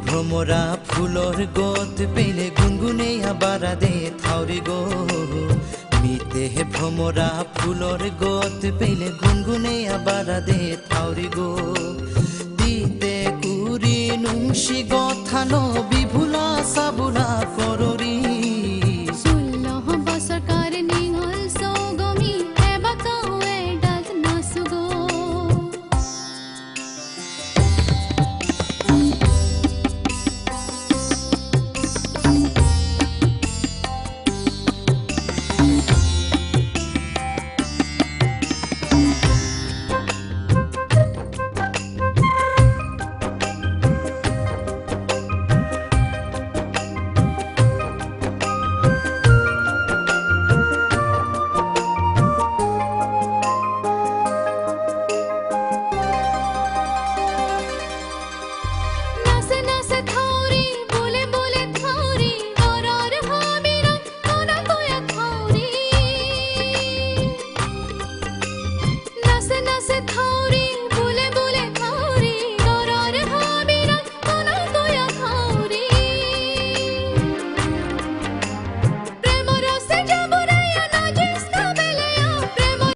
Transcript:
ভ্রমরা floor গত পেলে গুনগুনে আবার দে থাউরি গো মিতে ভ্রমরা ফুলর গত পেলে গুনগুনে আবার দে থাউরি গো দিতে কুরি নুংশি গথানো বিভুলা সাবুলা কররি